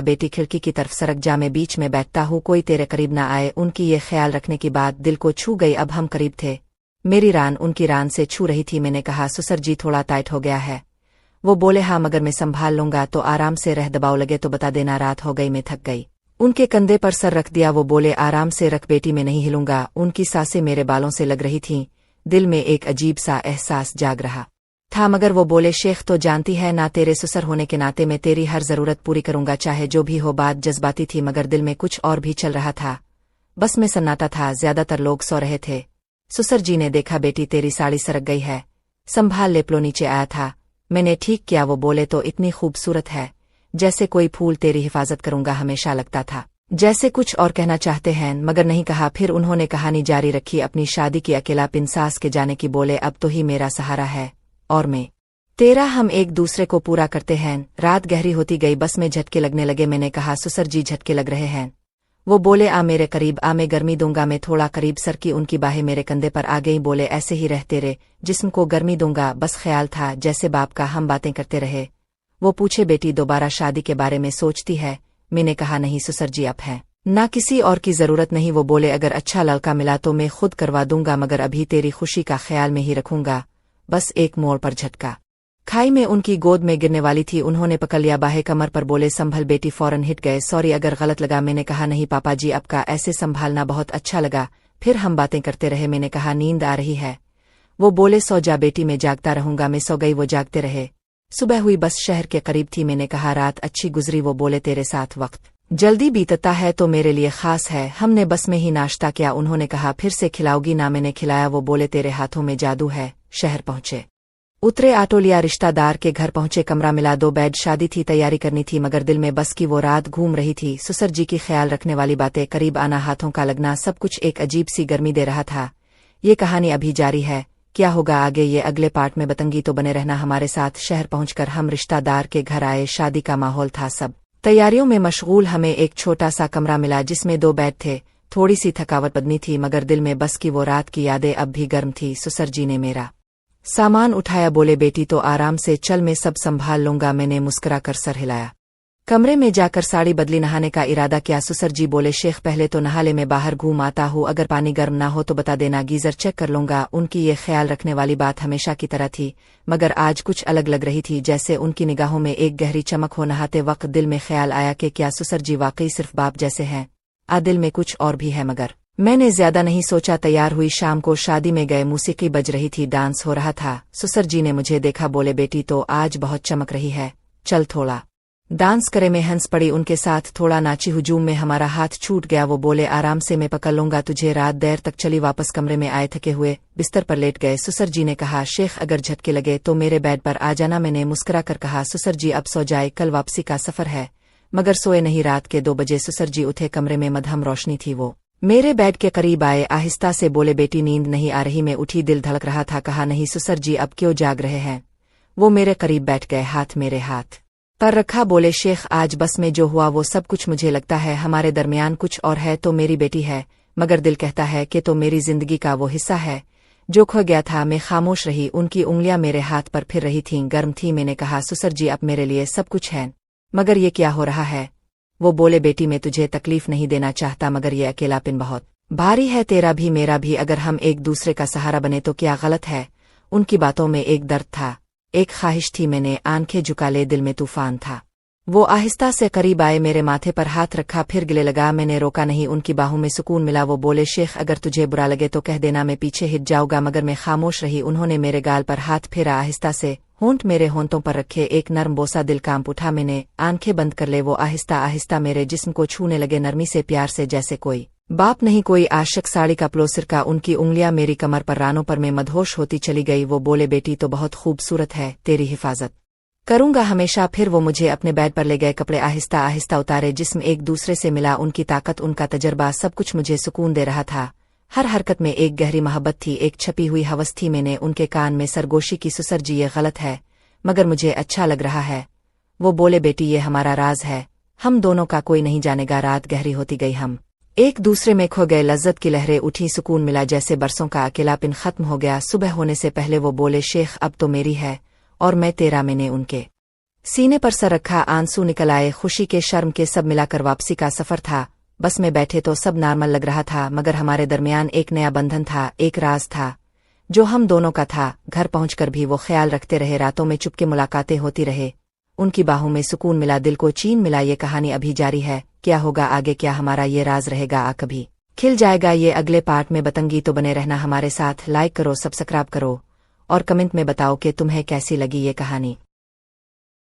बेटी खिड़की की तरफ सरक जा, मैं बीच में बैठता हूँ, कोई तेरे करीब ना आए। उनकी ये ख्याल रखने की बात दिल को छू गई। अब हम करीब थे, मेरी रान उनकी रान से छू रही थी। मैंने कहा, ससुर जी थोड़ा टाइट हो गया है। वो बोले, हाँ मगर मैं संभाल लूंगा, तो आराम से रह, दबाव लगे तो बता देना। रात हो गई, मैं थक गई। उनके कंधे पर सर रख दिया। वो बोले, आराम से रख बेटी, मैं नहीं हिलूंगा। उनकी सांसें मेरे बालों से लग रही थीं। दिल में एक अजीब सा एहसास जाग रहा था। मगर वो बोले, शेख तो जानती है ना, तेरे ससुर होने के नाते मैं तेरी हर जरूरत पूरी करूंगा, चाहे जो भी हो। बात जज्बाती थी मगर दिल में कुछ और भी चल रहा था। बस में सन्नाटा था, ज्यादातर लोग सो रहे थे। ससुर जी ने देखा, बेटी तेरी साड़ी सरक गई है, संभाल ले। प्लो नीचे आया था, मैंने ठीक किया। वो बोले, तो इतनी खूबसूरत है, जैसे कोई फूल, तेरी हिफाजत करूंगा हमेशा। लगता था जैसे कुछ और कहना चाहते हैं मगर नहीं कहा। फिर उन्होंने कहानी जारी रखी, अपनी शादी की अकेलापन, सास के जाने की। बोले, अब तो ही मेरा सहारा है और मैं तेरा, हम एक दूसरे को पूरा करते हैं। रात गहरी होती गई, बस में झटके लगने लगे। मैंने कहा, ससुर जी झटके लग रहे हैं। वो बोले, आ मेरे करीब आ, मैं गर्मी दूंगा। मैं थोड़ा करीब सरकी, उनकी बाहें मेरे कंधे पर आ गई। बोले, ऐसे ही रह, तेरे जिस्म को गर्मी दूंगा। बस ख्याल था जैसे बाप का। हम बातें करते रहे। वो पूछे, बेटी दोबारा शादी के बारे में सोचती है? मैंने कहा, नहीं ससुर जी, अब है ना, किसी और की जरूरत नहीं। वो बोले, अगर अच्छा लड़का मिला तो मैं खुद करवा दूंगा, मगर अभी तेरी खुशी का ख्याल में ही रखूंगा। बस एक मोड़ पर झटका खाई में उनकी गोद में गिरने वाली थी। उन्होंने पकड़ लिया बाहें कमर पर। बोले, संभल बेटी। फौरन हिट गए। सॉरी अगर गलत लगा। मैंने कहा, नहीं पापा जी, आपका ऐसे संभालना बहुत अच्छा लगा। फिर हम बातें करते रहे। मैंने कहा, नींद आ रही है? वो बोले, सो जा बेटी, मैं जागता रहूंगा। मैं सो गई, वो जागते रहे। सुबह हुई, बस शहर के करीब थी। मैंने कहा, रात अच्छी गुजरी? वो बोले, तेरे साथ वक्त जल्दी बीतता है तो मेरे लिए खास है। हमने बस में ही नाश्ता किया। उन्होंने कहा, फिर से खिलाओगी ना? मैंने खिलाया। वो बोले, तेरे हाथों में जादू है। शहर पहुंचे, उतरे, ऑटो लिया, रिश्तेदार के घर पहुंचे। कमरा मिला, 2 बेड, शादी थी, तैयारी करनी थी, मगर दिल में बस की वो रात घूम रही थी। ससुर जी की ख्याल रखने वाली बातें, करीब आना, हाथों का लगना, सब कुछ एक अजीब सी गर्मी दे रहा था। ये कहानी अभी जारी है, क्या होगा आगे ये अगले पार्ट में बताऊंगी, तो बने रहना हमारे साथ। शहर पहुंचकर हम रिश्तेदार के घर आए। शादी का माहौल था, सब तैयारियों में मशगूल। हमें एक छोटा सा कमरा मिला जिसमें 2 बेड थे। थोड़ी सी थकावट बदनी थी, मगर दिल में बस की वो रात की यादें अब भी गर्म थी। ससुर जी ने मेरा सामान उठाया। बोले, बेटी तो आराम से चल, मैं सब संभाल लूंगा। मैंने मुस्कुराकर सर हिलाया। कमरे में जाकर साड़ी बदली, नहाने का इरादा किया। ससुर जी बोले, शेख पहले तो नहा ले, मैं बाहर घूम आता हूँ, अगर पानी गर्म ना हो तो बता देना, गीजर चेक कर लूंगा। उनकी ये ख्याल रखने वाली बात हमेशा की तरह थी, मगर आज कुछ अलग लग रही थी, जैसे उनकी निगाहों में एक गहरी चमक हो। नहाते वक्त दिल में ख्याल आया कि क्या ससुर जी वाकई सिर्फ बाप जैसे हैं? दिल में कुछ और भी है, मगर मैंने ज्यादा नहीं सोचा। तैयार हुई, शाम को शादी में गए। मौसीकी बज रही थी, डांस हो रहा था। ससुर जी ने मुझे देखा, बोले, बेटी तो आज बहुत चमक रही है, चल थोड़ा डांस करे। मैं हंस पड़ी, उनके साथ थोड़ा नाची। हुजूम में हमारा हाथ छूट गया। वो बोले, आराम से, मैं पकड़ लूंगा तुझे। रात देर तक चली। वापस कमरे में आए, थके हुए बिस्तर पर लेट गए। ससुर जी ने कहा, शेख अगर झटके लगे तो मेरे बेड पर आ जाना। मैंने मुस्कुरा कर कहा, ससुर जी अब सो जाए, कल वापसी का सफर है। मगर सोए नहीं। रात के 2 बजे ससुर जी उठे। कमरे में मध्यम रोशनी थी। वो मेरे बेड के करीब आए, आहिस्ता से बोले, बेटी नींद नहीं आ रही? मैं उठी, दिल धड़क रहा था। कहा, नहीं ससुर जी, अब क्यों जाग रहे हैं? वो मेरे करीब बैठ गए, हाथ मेरे हाथ पर रखा। बोले, शेख आज बस में जो हुआ वो सब कुछ मुझे लगता है हमारे दरमियान कुछ और है। तो मेरी बेटी है, मगर दिल कहता है कि तो मेरी जिंदगी का वो हिस्सा है जो खो गया था। मैं खामोश रही, उनकी उंगलियां मेरे हाथ पर फिर रही थीं, गर्म थी। मैंने कहा, ससुर जी अब मेरे लिए सब कुछ है, मगर ये क्या हो रहा है? वो बोले, बेटी मैं तुझे तकलीफ नहीं देना चाहता, मगर ये अकेलापन बहुत भारी है, तेरा भी मेरा भी। अगर हम एक दूसरे का सहारा बने तो क्या गलत है? उनकी बातों में एक दर्द था, एक ख्वाहिश थी। मैंने आंखें झुका ले, दिल में तूफान था। वो आहिस्ता से करीब आए, मेरे माथे पर हाथ रखा, फिर गले लगा। मैंने रोका नहीं, उनकी बाहों में सुकून मिला। वो बोले, शेख अगर तुझे बुरा लगे तो कह देना, मैं पीछे हिट जाऊंगा। मगर मैं खामोश रही। उन्होंने मेरे गाल पर हाथ फेरा, आहिस्ता से होंठ मेरे होंठों पर रखे, एक नर्म बोसा। दिल कांप उठा। मैंने आंखें बंद कर ले। वो आहिस्ता आहिस्ता मेरे जिस्म को छूने लगे, नरमी से, प्यार से, जैसे कोई बाप नहीं कोई आशिक। साड़ी का प्लोसिर का उनकी उंगलियां मेरी कमर पर, रानों पर। मैं मदहोश होती चली गई। वो बोले, बेटी तो बहुत खूबसूरत है, तेरी हिफाजत करूंगा हमेशा। फिर वो मुझे अपने बेड पर ले गए, कपड़े आहिस्ता आहिस्ता उतारे, जिस्म एक दूसरे से मिला। उनकी ताकत, उनका तजर्बा, सब कुछ मुझे सुकून दे रहा था। हर हरकत में एक गहरी मोहब्बत थी, एक छपी हुई हवस थी। मैंने उनके कान में सरगोशी की, ससुर जी ये गलत है, मगर मुझे अच्छा लग रहा है। वो बोले, बेटी ये हमारा राज है, हम दोनों का कोई नहीं जानेगा। रात गहरी होती गई, हम एक दूसरे में खो गए। लज्जत की लहरें उठी, सुकून मिला, जैसे बरसों का अकेलापन खत्म हो गया। सुबह होने से पहले वो बोले, शेख अब तो मेरी है और मैं तेरा। मैंने उनके सीने पर सर रखा, आंसू निकल आए, खुशी के शर्म के सब मिलाकर वापसी का सफर था। बस में बैठे तो सब नॉर्मल लग रहा था, मगर हमारे दरमियान एक नया बंधन था, एक राज था जो हम दोनों का था। घर पहुंचकर भी वो ख्याल रखते रहे, रातों में चुपके मुलाकातें होती रहे, उनकी बाहों में सुकून मिला, दिल को चैन मिला। ये कहानी अभी जारी है, क्या होगा आगे, क्या हमारा ये राज रहेगा, कभी खिल जाएगा, ये अगले पार्ट में बताऊंगी। तो बने रहना हमारे साथ, लाइक करो, सब्सक्राइब करो और कमेंट में बताओ कि तुम्हें कैसी लगी ये कहानी।